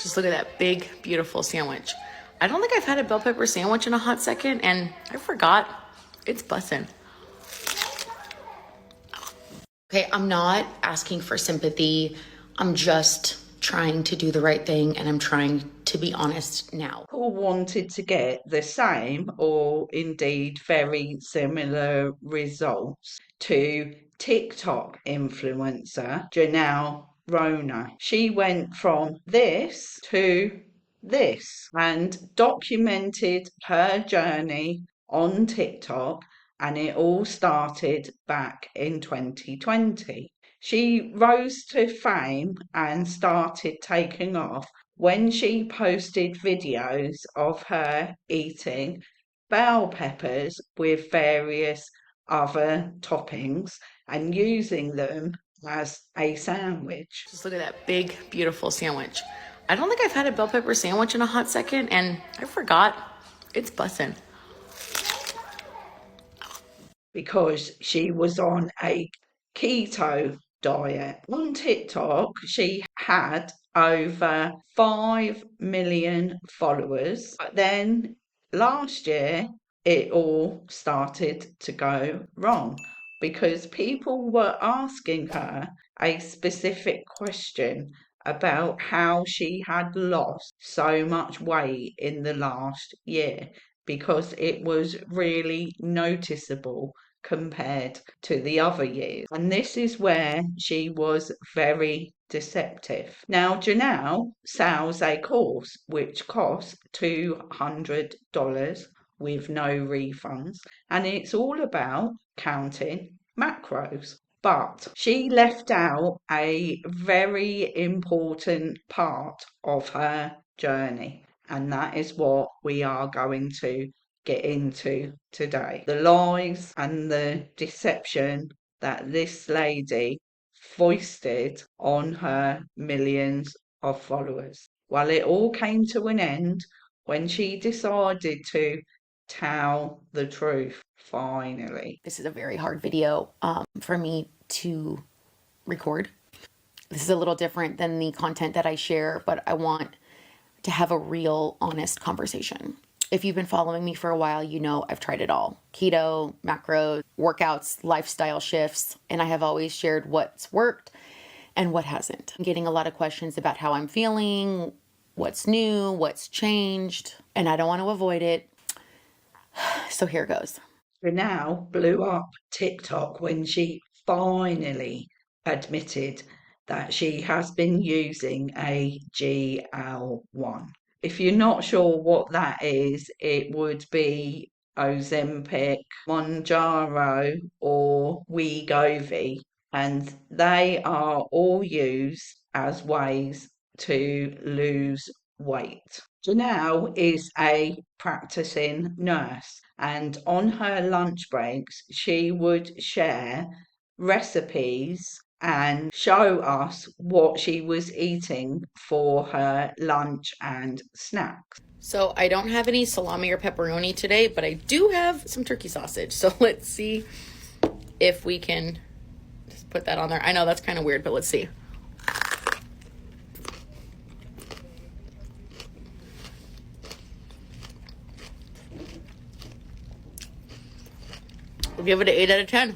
Just look at that big, beautiful sandwich. I don't think I've had a bell pepper sandwich in a hot second, and I forgot. It's bussin'. Okay, I'm not asking for sympathy. I'm just trying to do the right thing, and I'm trying to be honest now. People wanted to get the same or indeed very similar results to TikTok influencer Janelle Rohner. She went from this to this and documented her journey on TikTok, and it all started back in 2020. She rose to fame and started taking off when she posted videos of her eating bell peppers with various other toppings and using them as a sandwich. Just look at that big, beautiful sandwich. I don't think I've had a bell pepper sandwich in a hot second, and I forgot. It's bussin'. Because she was on a keto diet. On TikTok, she had over 5 million followers. But then last year, it all started to go wrong because people were asking her a specific question about how she had lost so much weight in the last year, because it was really noticeable compared to the other years. And this is where she was very deceptive. Now, Janelle sells a course which costs $200 with no refunds, and it's all about counting macros. But she left out a very important part of her journey, and that is what we are going to get into today. The lies and the deception that this lady foisted on her millions of followers. Well, it all came to an end when she decided to tell the truth, finally. This is a very hard video for me to record. This is a little different than the content that I share, but I want to have a real, honest conversation. If you've been following me for a while, you know I've tried it all. Keto, macros, workouts, lifestyle shifts, and I have always shared what's worked and what hasn't. I'm getting a lot of questions about how I'm feeling, what's new, what's changed, and I don't want to avoid it. So here goes. Janelle blew up TikTok when she finally admitted that she has been using a GL1. If you're not sure what that is, it would be Ozempic, Monjaro, or Wegovy, and they are all used as ways to lose weight. Janelle is a practicing nurse, and on her lunch breaks, she would share recipes and show us what she was eating for her lunch and snacks. So I don't have any salami or pepperoni today, but I do have some turkey sausage. So let's see if we can just put that on there. I know that's kind of weird, but let's see. We'll give it an 8 out of 10.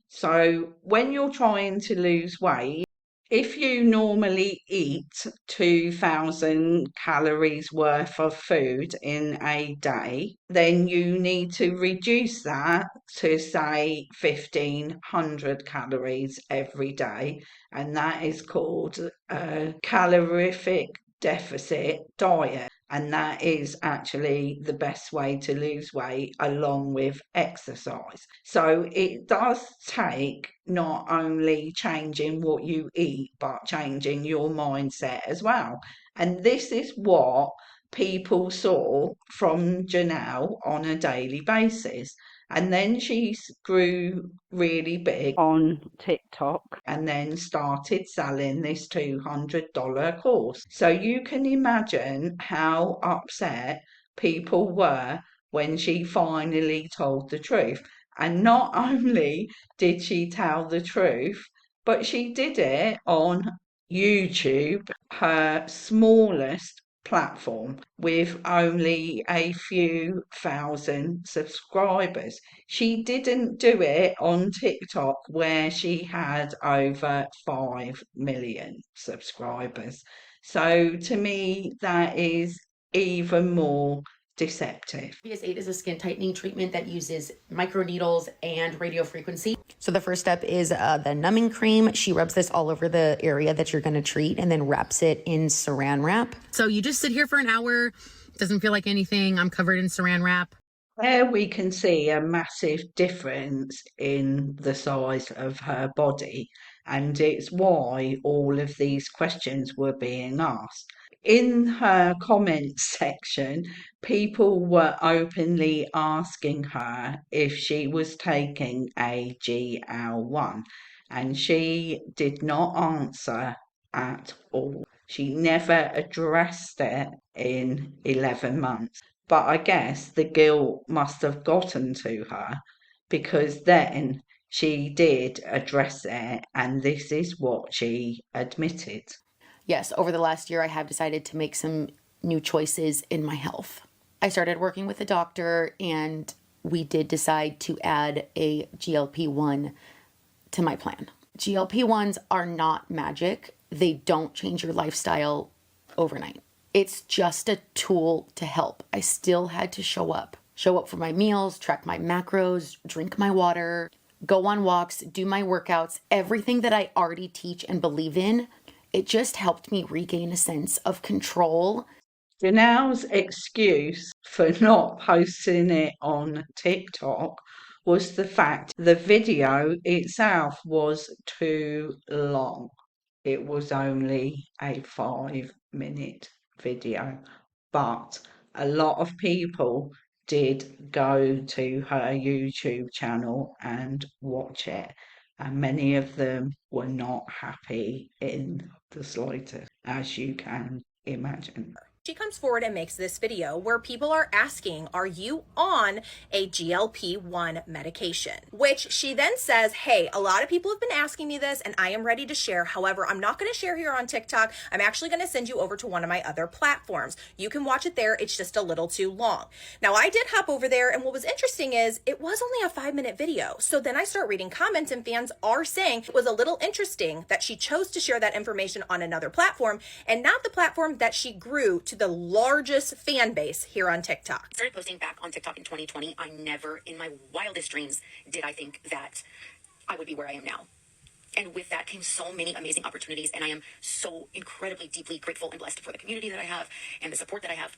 So when you're trying to lose weight, if you normally eat 2,000 calories worth of food in a day, then you need to reduce that to, say, 1,500 calories every day. And that is called a calorific deficit diet. And that is actually the best way to lose weight, along with exercise. So it does take not only changing what you eat, but changing your mindset as well. And this is what people saw from Janelle on a daily basis. And then she grew really big on TikTok and then started selling this $200 course. So you can imagine how upset people were when she finally told the truth. And not only did she tell the truth, but she did it on YouTube her smallest platform with only a few thousand subscribers. She didn't do it on TikTok where she had over 5 million subscribers. So to me, that is even more deceptive. PS8 is a skin tightening treatment that uses microneedles and radio frequency. So the first step is the numbing cream. She rubs this all over the area that you're going to treat and then wraps it in saran wrap. So you just sit here for an hour. Doesn't feel like anything. I'm covered in saran wrap. There we can see a massive difference in the size of her body, and it's why all of these questions were being asked. In her comments section, people were openly asking her if she was taking a GL1, and she did not answer at all. She never addressed it in 11 months. But I guess the guilt must have gotten to her because then she did address it, and this is what she admitted. Yes, over the last year, I have decided to make some new choices in my health. I started working with a doctor, and we did decide to add a GLP-1 to my plan. GLP-1s are not magic. They don't change your lifestyle overnight. It's just a tool to help. I still had to show up for my meals, track my macros, drink my water, go on walks, do my workouts, everything that I already teach and believe in. It just helped me regain a sense of control. Janelle's excuse for not posting it on TikTok was the fact the video itself was too long. It was only a 5-minute video, but a lot of people did go to her YouTube channel and watch it, and many of them were not happy in the slightest, as you can imagine. She comes forward and makes this video where people are asking, are you on a GLP-1 medication? Which she then says, hey, a lot of people have been asking me this and I am ready to share. However, I'm not going to share here on TikTok. I'm actually going to send you over to one of my other platforms. You can watch it there. It's just a little too long. Now, I did hop over there, and what was interesting is it was only a 5-minute video. So then I start reading comments, and fans are saying it was a little interesting that she chose to share that information on another platform and not the platform that she grew to the largest fan base here on TikTok. I started posting back on TikTok in 2020. I never in my wildest dreams did I think that I would be where I am now. And with that came so many amazing opportunities, and I am so incredibly, deeply grateful and blessed for the community that I have and the support that I have.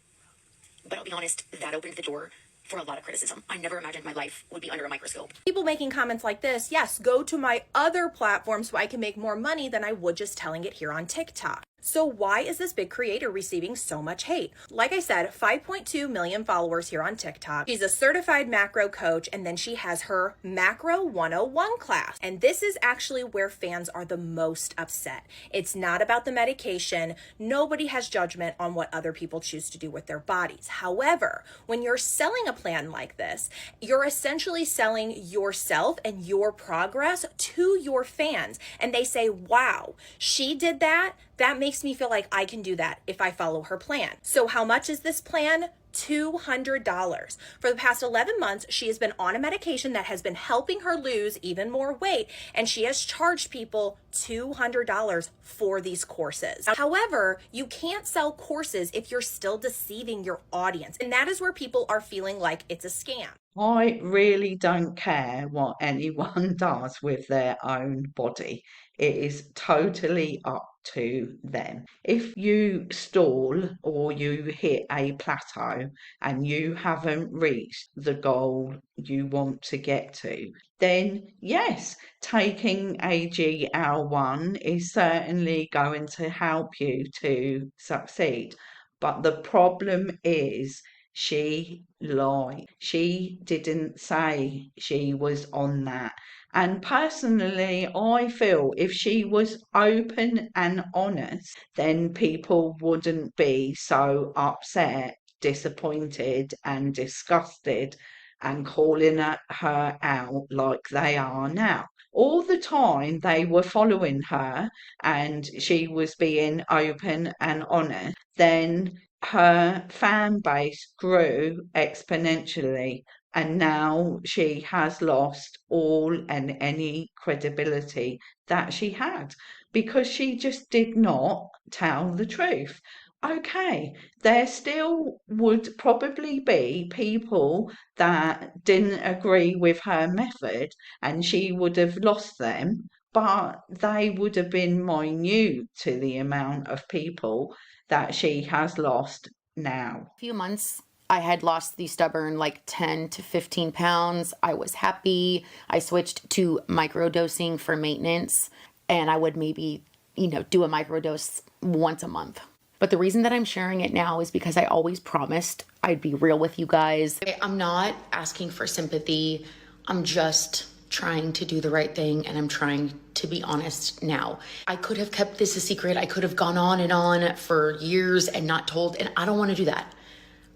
But I'll be honest, that opened the door for a lot of criticism. I never imagined my life would be under a microscope. People making comments like this, yes, go to my other platform so I can make more money than I would just telling it here on TikTok. So why is this big creator receiving so much hate? Like I said, 5.2 million followers here on TikTok. She's a certified macro coach, and then she has her Macro 101 class. And this is actually where fans are the most upset. It's not about the medication. Nobody has judgment on what other people choose to do with their bodies. However, when you're selling a plan like this, you're essentially selling yourself and your progress to your fans. And they say, wow, she did that. That makes me feel like I can do that if I follow her plan. So how much is this plan? $200. For the past 11 months, she has been on a medication that has been helping her lose even more weight, and she has charged people $200 for these courses. However, you can't sell courses if you're still deceiving your audience, and that is where people are feeling like it's a scam. I really don't care what anyone does with their own body. It is totally up to them. If you stall or you hit a plateau and you haven't reached the goal you want to get to, then yes, taking a GL1 is certainly going to help you to succeed. But the problem is, she lied. She didn't say she was on that. And personally, I feel if she was open and honest, then people wouldn't be so upset, disappointed, and disgusted and calling her out like they are now. all the time they were following her and she was being open and honest, then her fan base grew exponentially. And now she has lost all and any credibility that she had because she just did not tell the truth. Okay, there still would probably be people that didn't agree with her method and she would have lost them, but they would have been minute to the amount of people that she has lost now. Few months, I had lost the stubborn like 10 to 15 pounds. I was happy. I switched to microdosing for maintenance, and I would maybe, do a microdose once a month. But the reason that I'm sharing it now is because I always promised I'd be real with you guys. I'm not asking for sympathy. I'm just trying to do the right thing, and I'm trying to be honest now. I could have kept this a secret. I could have gone on and on for years and not told, and I don't want to do that.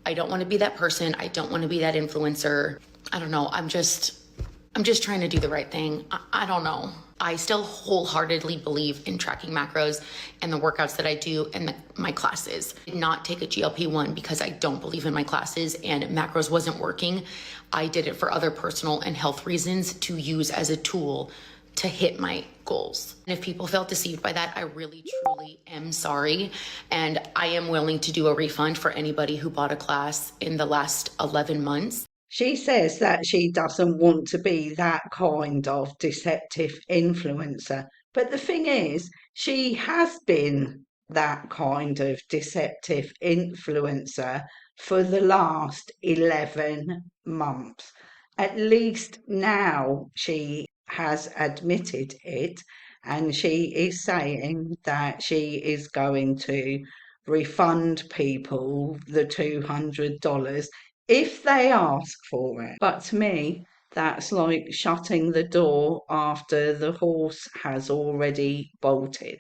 I don't want to be that person. I don't want to be that influencer. I don't know. I'm just trying to do the right thing. I don't know. I still wholeheartedly believe in tracking macros and the workouts that I do and my classes. I did not take a GLP-1 because I don't believe in my classes and macros wasn't working. I did it for other personal and health reasons to use as a tool to hit my goals. And if people felt deceived by that, I really, truly am sorry. And I am willing to do a refund for anybody who bought a class in the last 11 months. She says that she doesn't want to be that kind of deceptive influencer. But the thing is, she has been that kind of deceptive influencer for the last 11 months. At least now she has admitted it, and she is saying that she is going to refund people the $200 if they ask for it. But to me, that's like shutting the door after the horse has already bolted.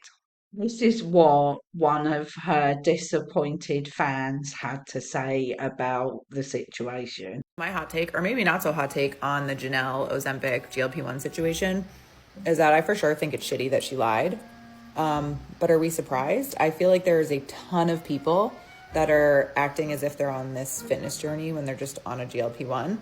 This is what one of her disappointed fans had to say about the situation. My hot take, or maybe not so hot take, on the Janelle Ozempic GLP-1 situation is that I for sure think it's shitty that she lied. But are we surprised? I feel like there is a ton of people that are acting as if they're on this fitness journey when they're just on a GLP-1.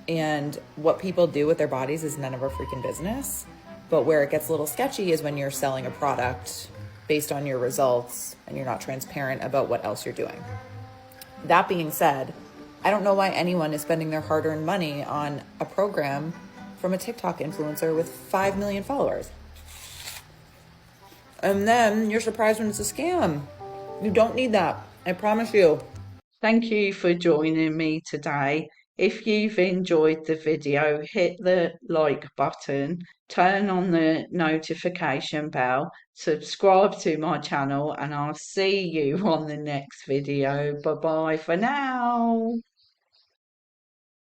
And what people do with their bodies is none of our freaking business. But where it gets a little sketchy is when you're selling a product based on your results and you're not transparent about what else you're doing. That being said, I don't know why anyone is spending their hard-earned money on a program from a TikTok influencer with 5 million followers. And then you're surprised when it's a scam. You don't need that. I promise you. Thank you for joining me today. If you've enjoyed the video, hit the like button, turn on the notification bell, subscribe to my channel, and I'll see you on the next video. Bye bye for now.